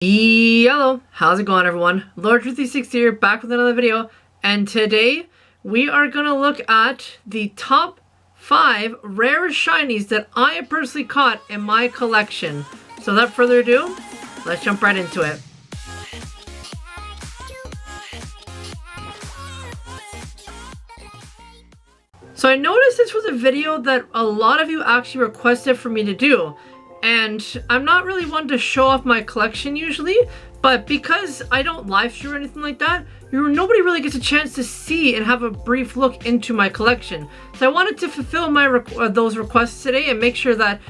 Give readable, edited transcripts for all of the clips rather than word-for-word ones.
Hello, how's it going everyone? Lord360 here, back with another video, and today we are gonna look at the top 5 rarest shinies that I have personally caught in my collection. So without further ado, let's jump right into it. So I noticed this was a video that a lot of you actually requested for me to do. And I'm not really one to show off my collection usually, but because I don't live stream or anything like that, nobody really gets a chance to see and have a brief look into my collection. So I wanted to fulfill my those requests today and make sure that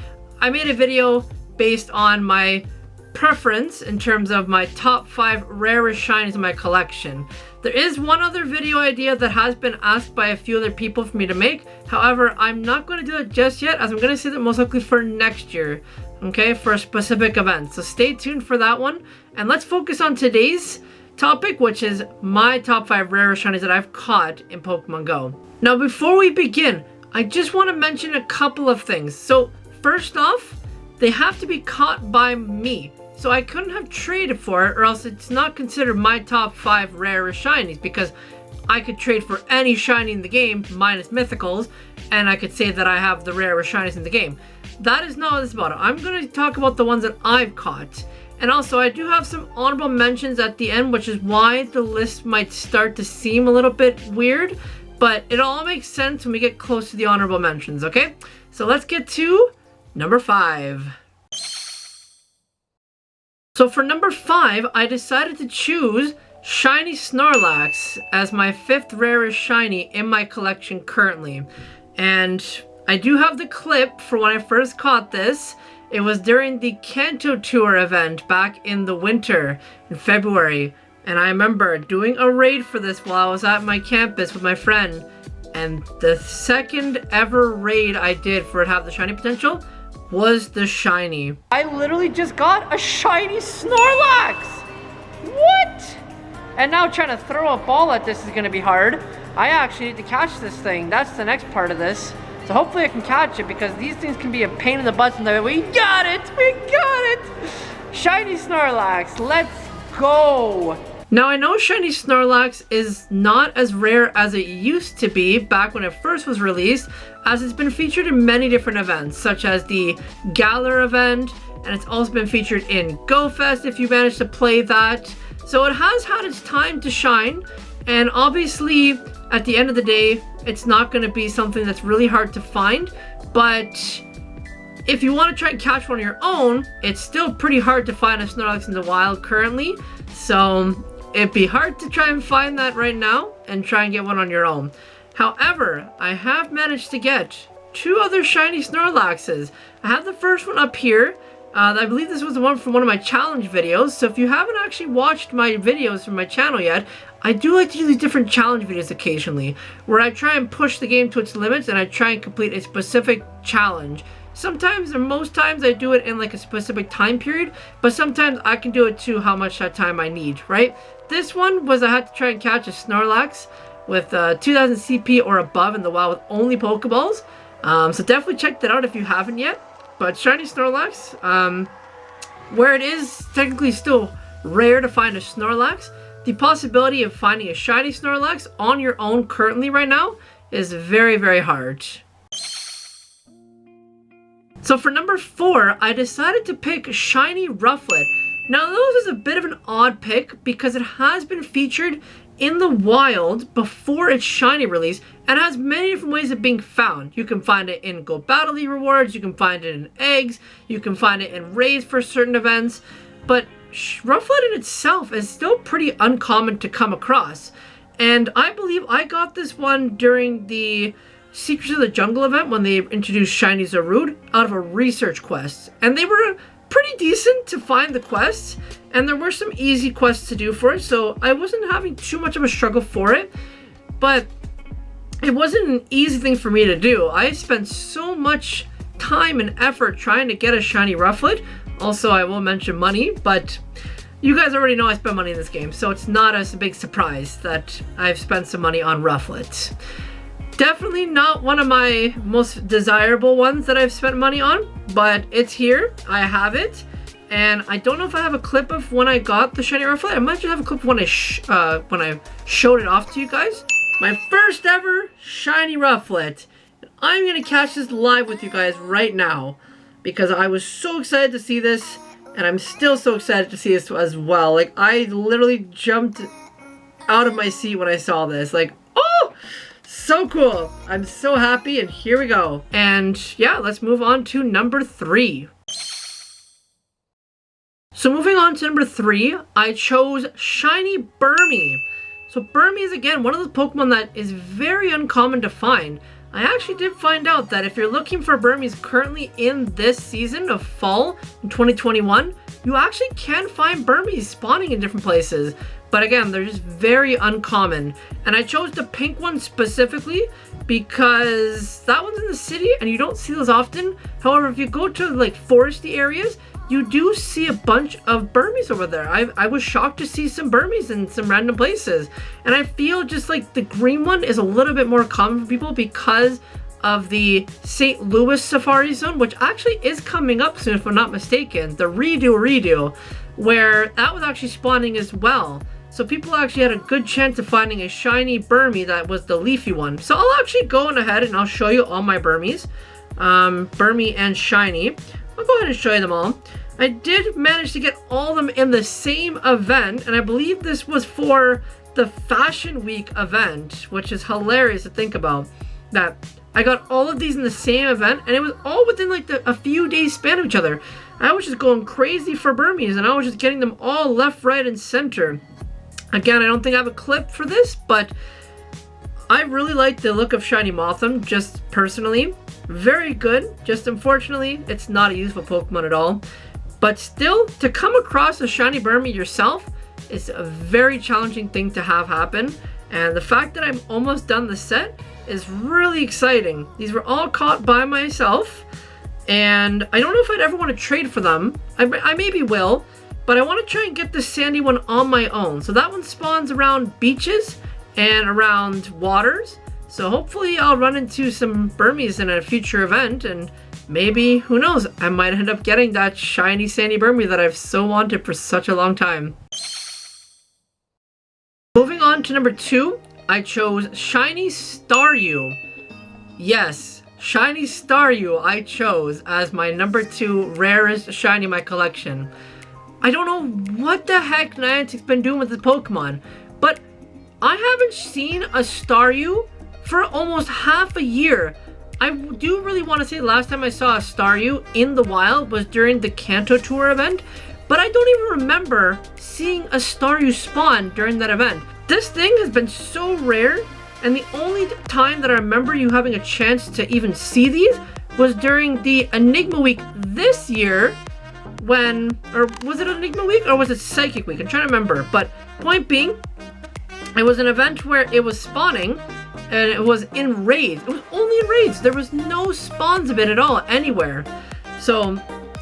I made a video based on my preference in terms of my top 5 rarest shinies in my collection. There is one other video idea that has been asked by a few other people for me to make. However, I'm not going to do it just yet, as I'm going to save it most likely for next year, okay, for a specific event. So stay tuned for that one. And let's focus on today's topic, which is my top 5 rarest shinies that I've caught in Pokemon Go. Now, before we begin, I just want to mention a couple of things. So first off, they have to be caught by me. So I couldn't have traded for it, or else it's not considered my top 5 rarest shinies, because I could trade for any shiny in the game, minus mythicals, and I could say that I have the rarest shinies in the game. That is not what it's about. I'm going to talk about the ones that I've caught. And also, I do have some honorable mentions at the end, which is why the list might start to seem a little bit weird, but it all makes sense when we get close to the honorable mentions, okay? So let's get to number 5. So for number 5, I decided to choose Shiny Snorlax as my 5th rarest shiny in my collection currently. And I do have the clip for when I first caught this. It was during the Kanto Tour event back in the winter, in February. And I remember doing a raid for this while I was at my campus with my friend. And the second ever raid I did for it to have the shiny potential was the shiny. I literally just got a shiny Snorlax! What? And now trying to throw a ball at this is gonna be hard. I actually need to catch this thing. That's the next part of this. So hopefully I can catch it, because these things can be a pain in the butt. And we got it! We got it! Shiny Snorlax, let's go! Now I know shiny Snorlax is not as rare as it used to be back when it first was released, as it's been featured in many different events, such as the Galar event, and it's also been featured in GoFest if you managed to play that. So it has had its time to shine, and obviously at the end of the day, it's not going to be something that's really hard to find, but if you want to try and catch one on your own, it's still pretty hard to find a Snorlax in the wild currently, so it'd be hard to try and find that right now and try and get one on your own. However, I have managed to get 2 other shiny Snorlaxes. I have the first one up here. I believe this was the one from one of my challenge videos. So if you haven't actually watched my videos from my channel yet, I do like to do these different challenge videos occasionally, where I try and push the game to its limits and I try and complete a specific challenge. Sometimes, or most times, I do it in like a specific time period, but sometimes I can do it to how much that time I need, right? This one was I had to try and catch a Snorlax with 2000 CP or above in the wild with only Pokeballs. So definitely check that out if you haven't yet. But shiny Snorlax, where it is technically still rare to find a Snorlax, the possibility of finding a shiny Snorlax on your own currently right now is very, very hard. So for number 4, I decided to pick shiny Rufflet. Now this is a bit of an odd pick because it has been featured in the wild before its shiny release and has many different ways of being found. You can find it in Go Battle League rewards, you can find it in eggs, you can find it in raids for certain events, but Rufflet in itself is still pretty uncommon to come across. And I believe I got this one during the Secrets of the Jungle event when they introduced Shiny Zarude out of a research quest. And they were pretty decent to find the quests, and there were some easy quests to do for it, so I wasn't having too much of a struggle for it, but it wasn't an easy thing for me to do. I spent so much time and effort trying to get a shiny Rufflet. Also, I will mention money, but you guys already know I spend money in this game, so it's not a big surprise that I've spent some money on Rufflet. Definitely not one of my most desirable ones that I've spent money on, but it's here. I have it, And I don't know if I have a clip of when I got the shiny Rufflet. I might just have a clip when I showed it off to you guys. My first ever shiny Rufflet. I'm gonna catch this live with you guys right now because I was so excited to see this, and I'm still so excited to see this as well. Like, I literally jumped out of my seat when I saw this. Like, oh, so cool. I'm so happy, and here we go. And yeah, let's move on to number 3. So moving on to number 3, I chose Shiny Burmy. So Burmy is, again, one of the Pokemon that is very uncommon to find. I actually did find out that if you're looking for Burmies currently in this season of fall in 2021, you actually can find Burmies spawning in different places. But again, they're just very uncommon. And I chose the pink one specifically because that one's in the city and you don't see those often. However, if you go to like foresty areas, you do see a bunch of Burmies over there. I was shocked to see some Burmies in some random places. And I feel just like the green one is a little bit more common for people because of the St. Louis Safari Zone, which actually is coming up soon if I'm not mistaken. The redo, where that was actually spawning as well. So people actually had a good chance of finding a shiny Burmy that was the leafy one. So I'll actually go on ahead and I'll show you all my Burmies. Burmy and shiny. I'll go ahead and show you them all. I did manage to get all of them in the same event, and I believe this was for the Fashion Week event, which is hilarious to think about. That I got all of these in the same event, and it was all within like a few days span of each other. I was just going crazy for Burmies, and I was just getting them all left, right, and center. Again, I don't think I have a clip for this, but I really like the look of Shiny Mothim, just personally. Very good, just unfortunately, it's not a useful Pokemon at all. But still, to come across a shiny Burmy yourself is a very challenging thing to have happen. And the fact that I'm almost done the set is really exciting. These were all caught by myself. And I don't know if I'd ever want to trade for them. I maybe will. But I want to try and get the sandy one on my own. So that one spawns around beaches and around waters. So hopefully I'll run into some Burmies in a future event, and maybe, who knows, I might end up getting that shiny sandy Burmy that I've so wanted for such a long time. Moving on to number 2, I chose Shiny Staryu. Yes, Shiny Staryu I chose as my number 2 rarest shiny in my collection. I don't know what the heck Niantic's been doing with this Pokemon, but I haven't seen a Staryu for almost half a year. I do really want to say the last time I saw a Staryu in the wild was during the Kanto Tour event, but I don't even remember seeing a Staryu spawn during that event. This thing has been so rare, and the only time that I remember you having a chance to even see these was during the Enigma Week this year, when, or was it Enigma Week or was it Psychic Week? I'm trying to remember, but point being, it was an event where it was spawning, and it was in raids. It was only in raids. There was no spawns of it at all anywhere. So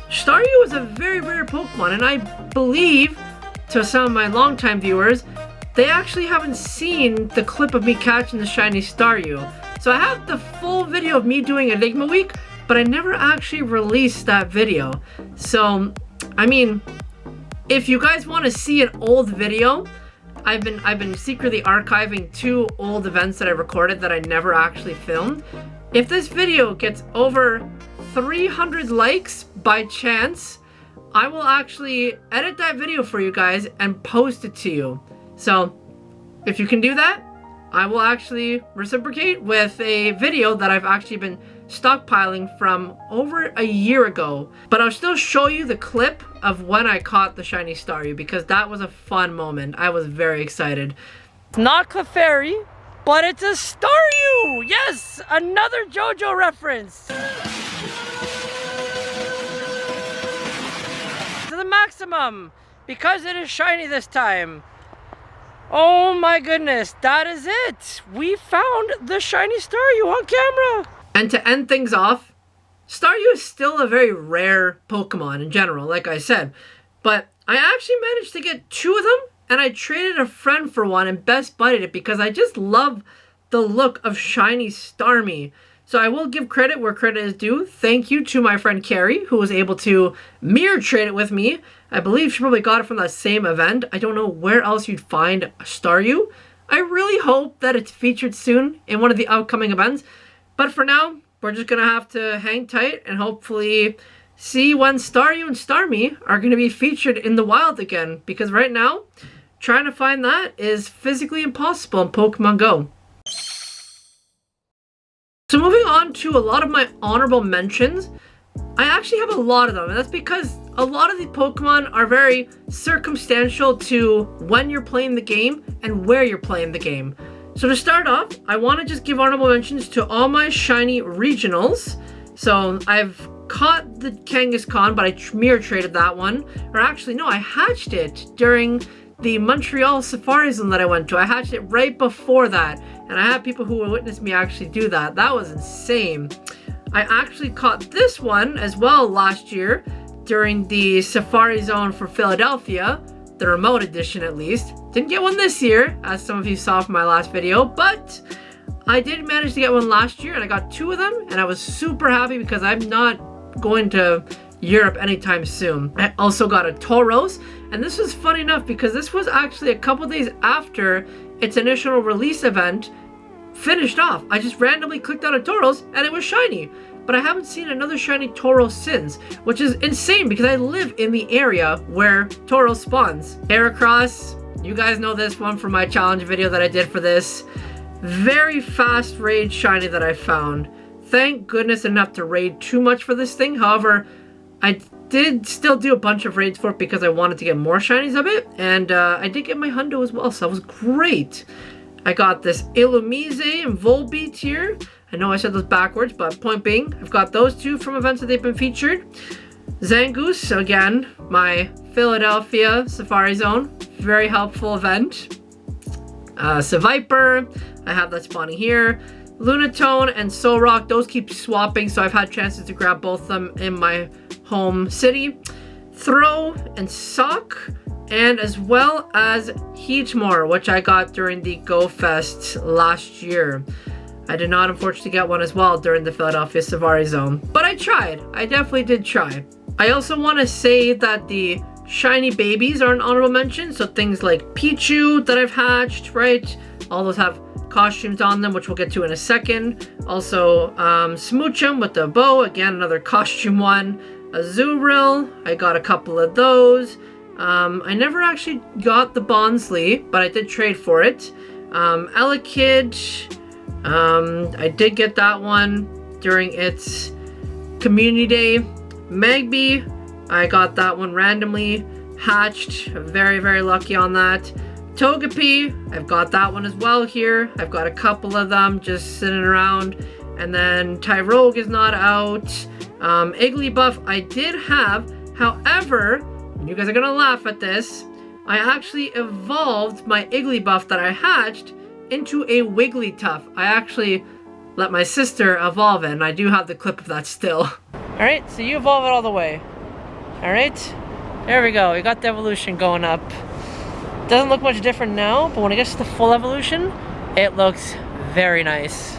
Staryu is a very rare Pokemon, and I believe to some of my longtime viewers, they actually haven't seen the clip of me catching the shiny Staryu. So I have the full video of me doing Enigma Week, but I never actually released that video. So, I mean, if you guys want to see an old video, I've been secretly archiving 2 old events that I recorded that I never actually filmed. If this video gets over 300 likes by chance, I will actually edit that video for you guys and post it to you. So if you can do that, I will actually reciprocate with a video that I've actually been stockpiling from over a year ago. But I'll still show you the clip of when I caught the shiny Staryu because that was a fun moment. I was very excited. Not Clefairy, but it's a Staryu! Yes! Another JoJo reference! To the maximum! Because it is shiny this time. Oh my goodness, that is it! We found the shiny Staryu on camera! And to end things off, Staryu is still a very rare Pokemon in general, like I said. But I actually managed to get 2 of them, and I traded a friend for one and best buddied it because I just love the look of shiny Starmie. So I will give credit where credit is due. Thank you to my friend Carrie, who was able to mirror trade it with me. I believe she probably got it from that same event. I don't know where else you'd find a Staryu. I really hope that it's featured soon in one of the upcoming events. But for now, we're just going to have to hang tight and hopefully see when Staryu and Starmie are going to be featured in the wild again. Because right now, trying to find that is physically impossible in Pokemon Go. So moving on to a lot of my honorable mentions, I actually have a lot of them, and that's because a lot of the Pokemon are very circumstantial to when you're playing the game and where you're playing the game. So to start off, I want to just give honorable mentions to all my shiny regionals. So I've caught the Kangaskhan, but I mirror traded that one. Or actually, no, I hatched it during the Montreal Safari Zone that I went to. I hatched it right before that, and I had people who witnessed me actually do that. That was insane. I actually caught this one as well last year during the Safari Zone for Philadelphia, the remote edition at least. Didn't get one this year, as some of you saw from my last video, but I did manage to get one last year, and I got 2 of them, and I was super happy because I'm not going to Europe anytime soon. I also got a Tauros, and this was funny enough because this was actually a couple days after its initial release event finished off. I just randomly clicked on a Tauros and it was shiny, but I haven't seen another shiny Tauros since, which is insane because I live in the area where Tauros spawns. Heracross, you guys know this one from my challenge video that I did for this. Very fast raid shiny that I found. Thank goodness enough to raid too much for this thing. However, I did still do a bunch of raids for it because I wanted to get more shinies of it, and I did get my Hundo as well, so that was great. I got this Illumise and Volbeat here. I know I said those backwards, but point being, I've got those 2 from events that they've been featured. Zangoose, again, my Philadelphia Safari Zone, very helpful event. Seviper, I have that spawning here. Lunatone and Solrock, those keep swapping, so I've had chances to grab both of them in my home city. Throw and Sock, and as well as Heatmore, which I got during the Go Fest last year. I did not unfortunately get one as well during the Philadelphia Safari Zone, but I tried. I definitely did try. I also want to say that the shiny babies are an honorable mention, so things like Pichu that I've hatched, right? All those have costumes on them, which we'll get to in a second. Also, Smoochum with the bow, again, another costume one. Azurill, I got a couple of those. I never actually got the Bonsly, but I did trade for it. Elekid, I did get that one during its community day. Magby, I got that one randomly hatched. Very, very lucky on that. Togepi, I've got that one as well here. I've got a couple of them just sitting around. And then Tyrogue is not out. Igglybuff I did have. However, you guys are gonna laugh at this, I actually evolved my Igglybuff that I hatched into a Wigglytuff. I actually let my sister evolve it, and I do have the clip of that still. Alright, so you evolve it all the way. Alright, there we go. We got the evolution going up. Doesn't look much different now, but when it gets to the full evolution, it looks very nice.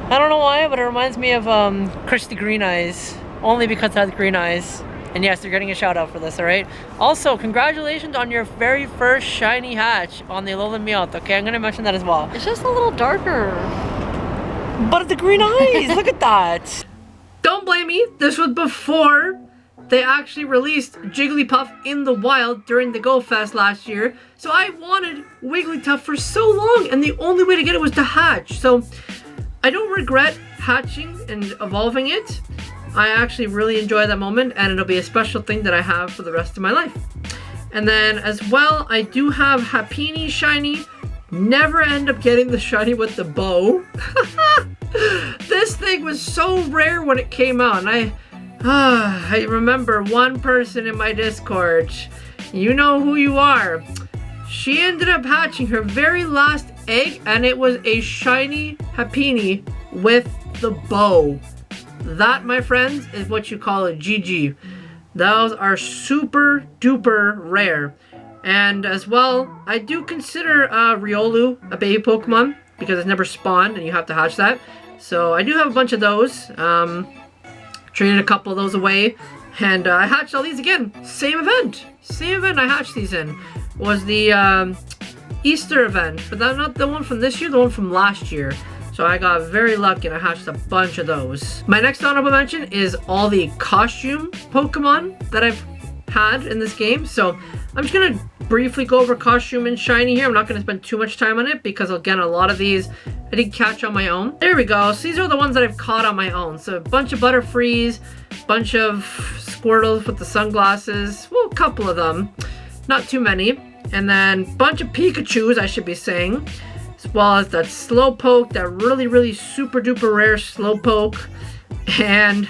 I don't know why, but it reminds me of Christy Green Eyes, only because it has green eyes. And yes, you're getting a shout out for this, alright? Also, congratulations on your very first shiny hatch on the Alolan Meowth, okay? I'm gonna mention that as well. It's just a little darker. But the green eyes, look at that. Don't blame me, this was before they actually released Jigglypuff in the wild during the Go Fest last year. So I wanted Wigglytuff for so long, and the only way to get it was to hatch. So I don't regret hatching and evolving it. I actually really enjoy that moment, and it'll be a special thing that I have for the rest of my life. And then as well, I do have Happiny shiny. Never end up getting the shiny with the bow. This thing was so rare when it came out, and I remember one person in my Discord, you know who you are. She ended up hatching her very last egg, and it was a shiny Happiny with the bow. That, my friends, is what you call a GG. Those are super duper rare. And as well, I do consider Riolu a baby Pokemon because it's never spawned and you have to hatch that. So I do have a bunch of those. Traded a couple of those away. And I hatched all these again. Same event. Same event I hatched these in. Was the Easter event. But that's not the one from this year, the one from last year. So I got very lucky and I hatched a bunch of those. My next honorable mention is all the costume Pokemon that I've had in this game. So I'm just gonna briefly go over costume and shiny here. I'm not gonna spend too much time on it because again, a lot of these I did catch on my own. There we go. So these are the ones that I've caught on my own. So a bunch of Butterfrees, bunch of Squirtles with the sunglasses. Well, a couple of them, not too many. And then bunch of Pikachus, I should be saying. As well as that Slowpoke, that really super duper rare Slowpoke. And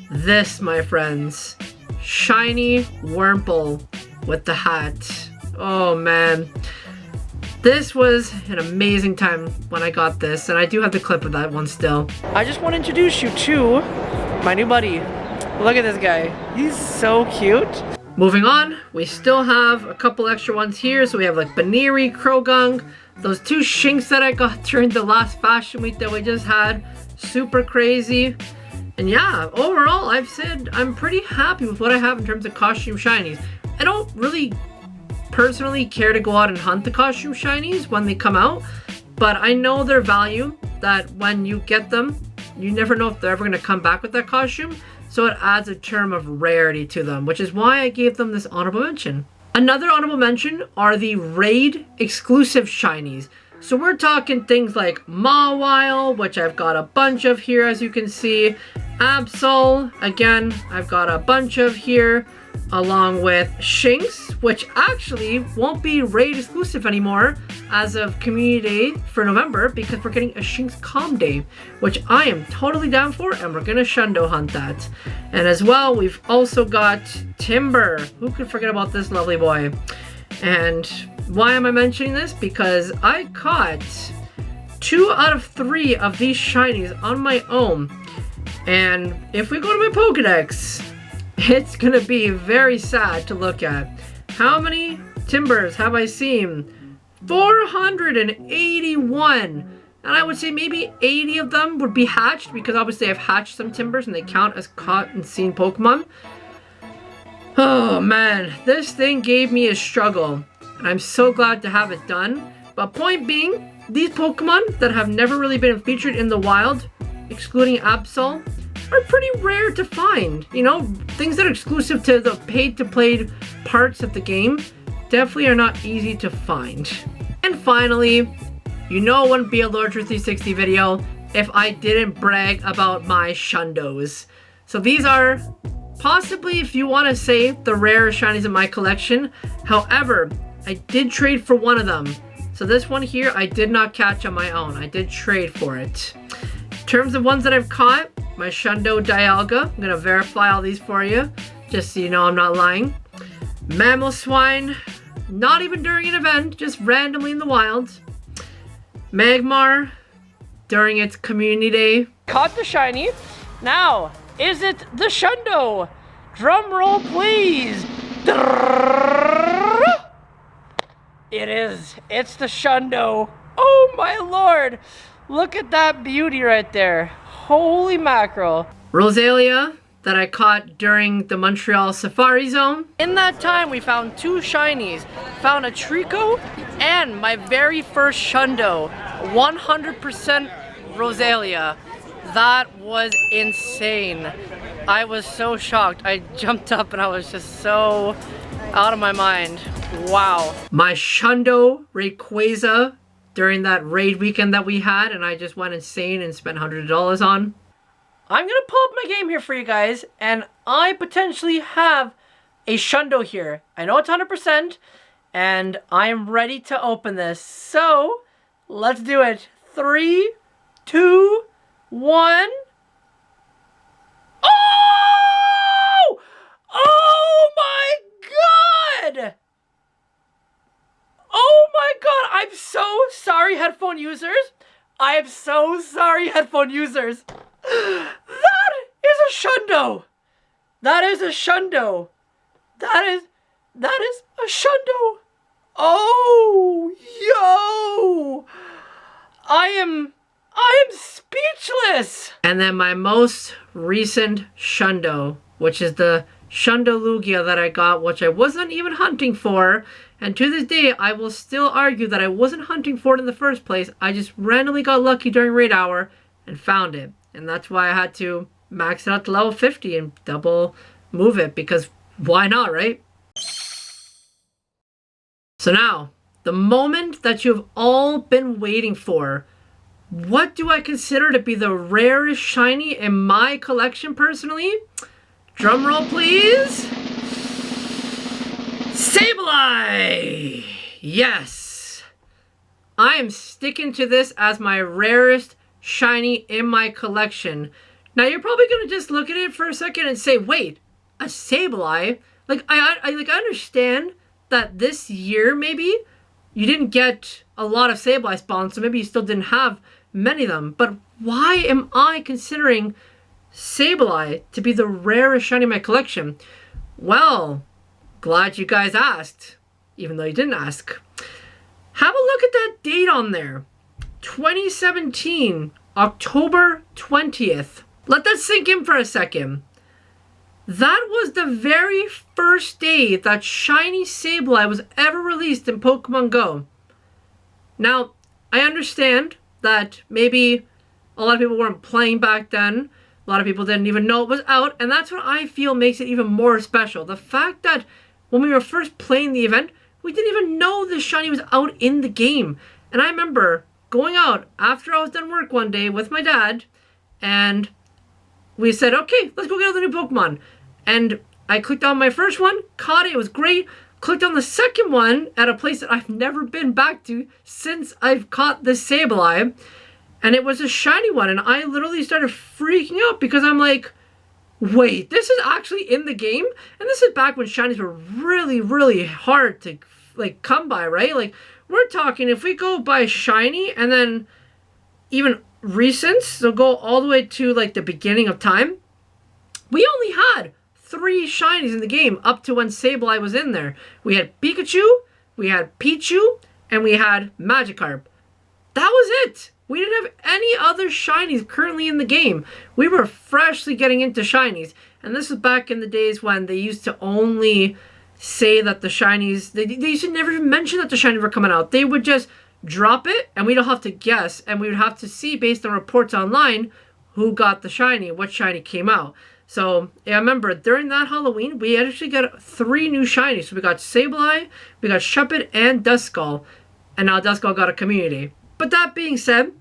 this, my friends, shiny Wurmple with the hat. Oh man. This was an amazing time when I got this, and I do have the clip of that one still. I just want to introduce you to my new buddy. Look at this guy. He's so cute. Moving on, we still have a couple extra ones here. So we have like Baneri, Croagunk, those two Shinx that I got during the last fashion week that we just had. Super crazy. And yeah, overall, I've said I'm pretty happy with what I have in terms of costume shinies. I don't really personally care to go out and hunt the costume shinies when they come out, but I know their value, that when you get them, you never know if they're ever going to come back with that costume, so it adds a term of rarity to them, which is why I gave them this honorable mention. Another honorable mention are the raid exclusive shinies. So we're talking things like Mawile, which I've got a bunch of here as you can see, Absol, again, I've got a bunch of here, along with Shinx, which actually won't be raid exclusive anymore as of Community Day for November because we're getting a Shinx Calm Day, which I am totally down for, and we're gonna Shundo hunt that. And as well, we've also got Timber. Who could forget about this lovely boy? And why am I mentioning this? Because I caught 2 out of 3 of these shinies on my own. And if we go to my Pokedex, it's gonna be very sad to look at. How many Timbers have I seen? 481. And I would say maybe 80 of them would be hatched because obviously I've hatched some Timbers and they count as caught and seen Pokemon. Oh man, this thing gave me a struggle. And I'm so glad to have it done. But point being, these Pokemon that have never really been featured in the wild, excluding Absol, are pretty rare to find. You know, things that are exclusive to the paid-to-play parts of the game definitely are not easy to find. And finally, you know it wouldn't be a Lord 360 video if I didn't brag about my Shundos. So these are possibly, if you want to say, the rarest shinies in my collection. However, I did trade for one of them. So this one here, I did not catch on my own. I did trade for it. In terms of ones that I've caught, my Shundo Dialga. I'm gonna verify all these for you, just so you know I'm not lying. Mamoswine, not even during an event, just randomly in the wild. Magmar, during its Community Day. Caught the shiny. Now, is it the Shundo? Drum roll, please. It is. It's the Shundo. Oh my lord. Look at that beauty right there. Holy mackerel. Rosalia that I caught during the Montreal Safari Zone. In that time, we found 2 shinies. Found a Trico and my very first Shundo. 100% Rosalia. That was insane. I was so shocked. I jumped up and I was just so out of my mind. Wow. My Shundo Rayquaza during that raid weekend that we had, and I just went insane and spent $100 on. I'm gonna pull up my game here for you guys, and I potentially have a Shundo here. I know it's 100%, and I am ready to open this. So, let's do it. 3, 2, 1. Oh! Oh my god! Oh my god, I'm so sorry, headphone users. I am so sorry, headphone users. That is a Shundo. That is a Shundo. That is a Shundo. Oh, yo. I am speechless! And then my most recent Shundo, which is the Shundo Lugia that I got, which I wasn't even hunting for. And to this day, I will still argue that I wasn't hunting for it in the first place. I just randomly got lucky during raid hour and found it. And that's why I had to max it out to level 50 and double move it, because why not, right? So now, the moment that you've all been waiting for. What do I consider to be the rarest shiny in my collection personally? Drum roll, please. Sableye! Yes! I am sticking to this as my rarest shiny in my collection. Now you're probably gonna just look at it for a second and say, wait, a Sableye? Like I understand that this year maybe you didn't get a lot of Sableye spawns, so maybe you still didn't have many of them. But why am I considering Sableye to be the rarest shiny in my collection? Well, glad you guys asked, even though you didn't ask. Have a look at that date on there. 2017, October 20th. Let that sink in for a second. That was the very first day that shiny Sableye was ever released in Pokemon Go. Now, I understand that maybe a lot of people weren't playing back then. A lot of people didn't even know it was out, and that's what I feel makes it even more special. The fact that when we were first playing the event, we didn't even know the shiny was out in the game. And I remember going out after I was done work one day with my dad, and we said, okay, let's go get all the new Pokemon. And I clicked on my first one, caught it, it was great. Clicked on the second one at a place that I've never been back to since I've caught this Sableye. And it was a shiny one, and I literally started freaking out because I'm like, wait, this is actually in the game? And this is back when shinies were really, really hard to like come by, right? Like, we're talking, if we go by shiny and then even recent, so go all the way to like the beginning of time, we only had 3 shinies in the game up to when Sableye was in there. We had Pikachu, we had Pichu, and we had Magikarp. That was it. We didn't have any other shinies currently in the game. We were freshly getting into shinies. And this was back in the days when they used to only say that the shinies, they used to never even mention that the shinies were coming out. They would just drop it and we'd all have to guess. And we would have to see based on reports online who got the shiny, what shiny came out. So yeah, I remember during that Halloween, we actually got 3 new shinies. So we got Sableye, we got Shuppet, and Duskull. And now Duskull got a community. But that being said,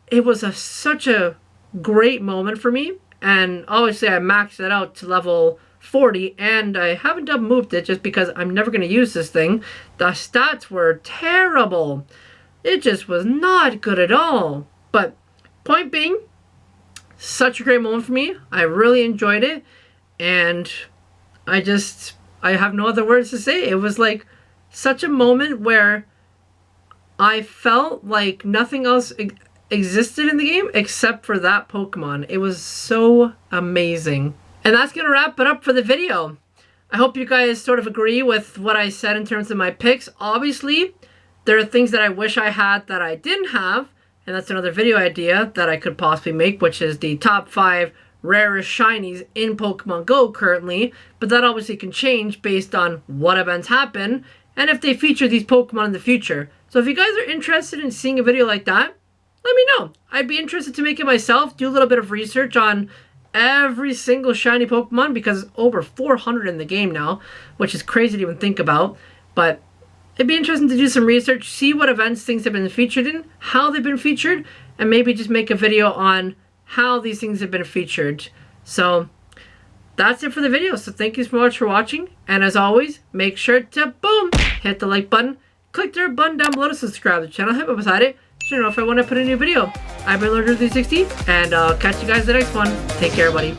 it was such a great moment for me. And obviously I maxed it out to level 40. And I haven't double moved it just because I'm never going to use this thing. The stats were terrible. It just was not good at all. But point being, such a great moment for me. I really enjoyed it. And I have no other words to say. It was like such a moment where I felt like nothing else existed in the game except for that Pokemon. It was so amazing. And that's going to wrap it up for the video. I hope you guys sort of agree with what I said in terms of my picks. Obviously, there are things that I wish I had that I didn't have. And that's another video idea that I could possibly make, which is the top 5 rarest shinies in Pokemon Go currently. But that obviously can change based on what events happen and if they feature these Pokemon in the future. So if you guys are interested in seeing a video like that, let me know. I'd be interested to make it myself, do a little bit of research on every single shiny Pokemon, because over 400 in the game now, which is crazy to even think about. But it'd be interesting to do some research, see what events things have been featured in, how they've been featured, and maybe just make a video on how these things have been featured. So that's it for the video. So thank you so much for watching. And as always, make sure to, boom, hit the like button. Click the button down below to subscribe to the channel. Hit up beside it so you know if I want to put a new video. I've been Lord360, and I'll catch you guys in the next one. Take care, buddy.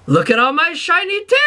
Look at all my shiny tail